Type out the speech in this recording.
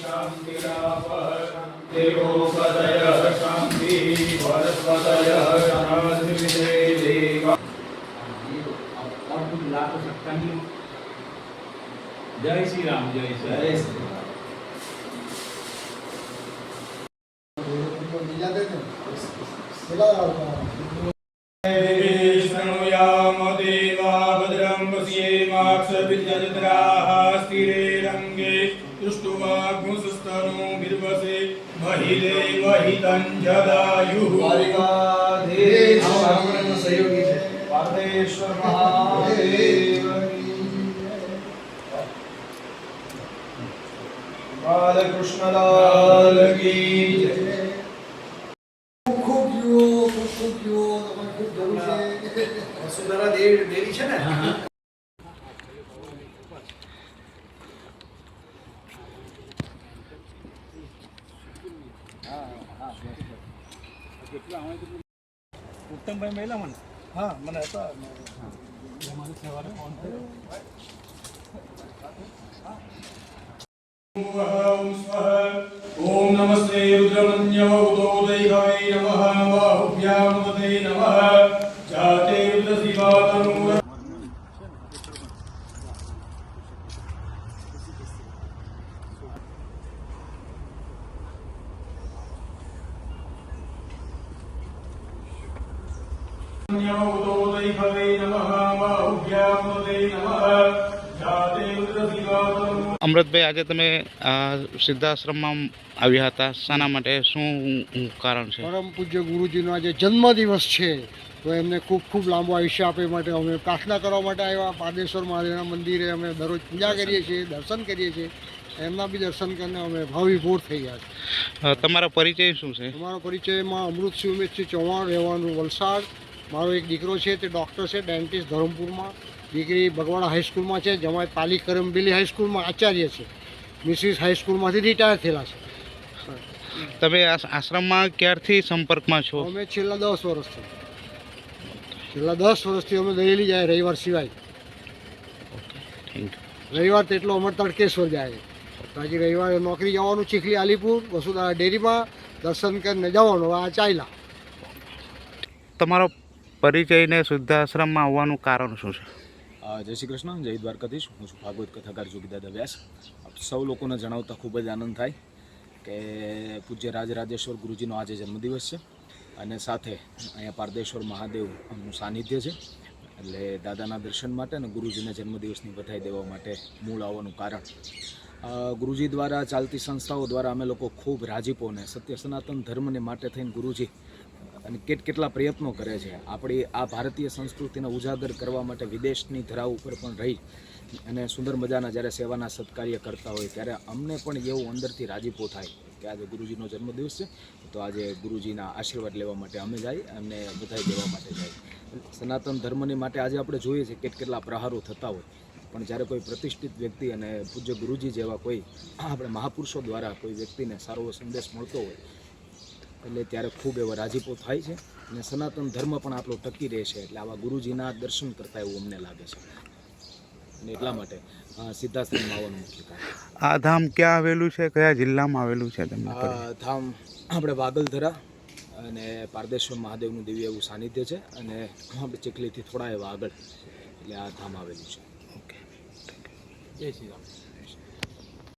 शान्तिरापः देवोपदयः शान्तिः वनस्पतयः शान्तिर्विदे देवा। और कुछ ला तो सकता नहीं। जय श्री राम, जय श्री राम। शृणुयाम देवा भद्रं पश्येमाक्षभिर्यजत्राः स्थिरे रङ्गे दृष्ट्वाग्मुसस्तनो बिर्वसे महिले वहितं जदायुः। सहयोगी છે પાર્દેશ્વર મહાદેવ બાલકૃષ્ણલાલ કી જય। વસુંધરા દેવી છે ને। उत्तम भाई महिला मन हाँ मैंने ऐसा हमारे सेवा में ऑन ओम नमस्ते रुद्रमन्योदोदैघवे नमः बाहुभ्यामुदते नमः जाते रुद्रशिवातनु। અમૃતભાઈ, આજે તમે સિદ્ધાશ્રમમાં આવ્યા હતા, શાના માટે, શું કારણ છે? પરમ પૂજ્ય ગુરુજીનો આજે જન્મદિવસ છે, તો એમને ખૂબ ખૂબ લાંબુ આયુષ્ય આપે માટે અમે પ્રાર્થના કરવા માટે આવ્યા। પાર્દેશ્વર મહાદેવના મંદિરે અમે દરરોજ પૂજા કરીએ છીએ, દર્શન કરીએ છીએ, એમના બી દર્શન કરીને અમે ભાવિભૂર થઈ ગયા છે। તમારો પરિચય શું છે? તમારો પરિચયમાં અમૃતસિંહ ઉમેશસિંહ ચૌહાણ, રહેવાનું વલસાડ। મારો એક દીકરો છે, તે ડૉક્ટર છે, ડેન્ટિસ્ટ ધરમપુરમાં। દીકરી બગવાડા હાઈસ્કૂલમાં છે, જમાઈ પાલી કરમબેલી હાઈસ્કૂલમાં આચાર્ય છે, મિસિસ હાઈસ્કૂલમાંથી રિટાયર થયેલા છે। તમે આશ્રમમાં ક્યારથી સંપર્કમાં છો? અમે છેલ્લા 10 વર્ષથી અમે દહેલી જાય, રવિવાર સિવાય। રવિવાર તો એટલો અમર તડકેશ્વર જાય, બાકી રવિવારે નોકરી જવાનું ચીખલી આલીપુર વસુંધરા ડેરીમાં દર્શન કરીને જવાનું। આ ચાલ્યા। તમારો પરિચયને શુદ્ધાશ્રમમાં આવવાનું કારણ શું છે? જય શ્રી કૃષ્ણ, જય દ્વારકાધીશ। હું છું ભાગવત કથાકાર જોગીદાદા વ્યાસ। આપ સૌ લોકોને જણાવતા ખૂબ જ આનંદ થાય કે પૂજ્ય રાજરાજેશ્વર ગુરુજીનો આજે જન્મદિવસ છે અને સાથે અહીંયા પારદેશ્વર મહાદેવનું સાનિધ્ય છે, એટલે દાદાના દર્શન માટે અને ગુરુજીને જન્મદિવસની વધાઈ દેવા માટે મૂળ આવવાનું કારણ ગુરુજી દ્વારા ચાલતી સંસ્થાઓ દ્વારા અમે લોકો ખૂબ રાજીપો અને સત્ય સનાતન ધર્મને માટે થઈને ગુરુજી અને કેટલા પ્રયત્નો કરે છે। આપણી આ ભારતીય સંસ્કૃતિને ઉજાગર કરવા માટે વિદેશની ધરા ઉપર પણ રહી અને સુંદર મજાના જ્યારે સેવાના સત્કાર્ય કરતા હોય ત્યારે અમને પણ એવું અંદરથી રાજીપો થાય કે આજે ગુરુજીનો જન્મદિવસ છે, તો આજે ગુરુજીના આશીર્વાદ લેવા માટે અમે જાય અને બધાઈ દેવા માટે જાય। સનાતન ધર્મની માટે આજે આપણે જોઈએ છીએ કેટલા પ્રહારો થતા હોય, પણ જ્યારે કોઈ પ્રતિષ્ઠિત વ્યક્તિ અને પૂજ્ય ગુરુજી જેવા કોઈ આપણે મહાપુરુષો દ્વારા કોઈ વ્યક્તિને સારો સંદેશ મળતો હોય એટલે ત્યારે ખૂબ એવો રાજીપો થાય છે અને સનાતન ધર્મ પણ આપણો ટકી રહેશે। એટલે આવા ગુરુજીના દર્શન કરતા એવું અમને લાગે છે અને એટલા માટે સિદ્ધાશ્રમમાં આવવાનું મુખ્ય કારણ। આ ધામ ક્યાં આવેલું છે, કયા જિલ્લામાં આવેલું છે? તમને આ ધામ આપણે વાગલધરા અને પારદેશ્વર મહાદેવનું દિવ્ય એવું સાનિધ્ય છે અને આપણે ચીખલીથી થોડા એવા આગળ એટલે આ ધામ આવેલું છે। ઓકે, જય શ્રી રામ।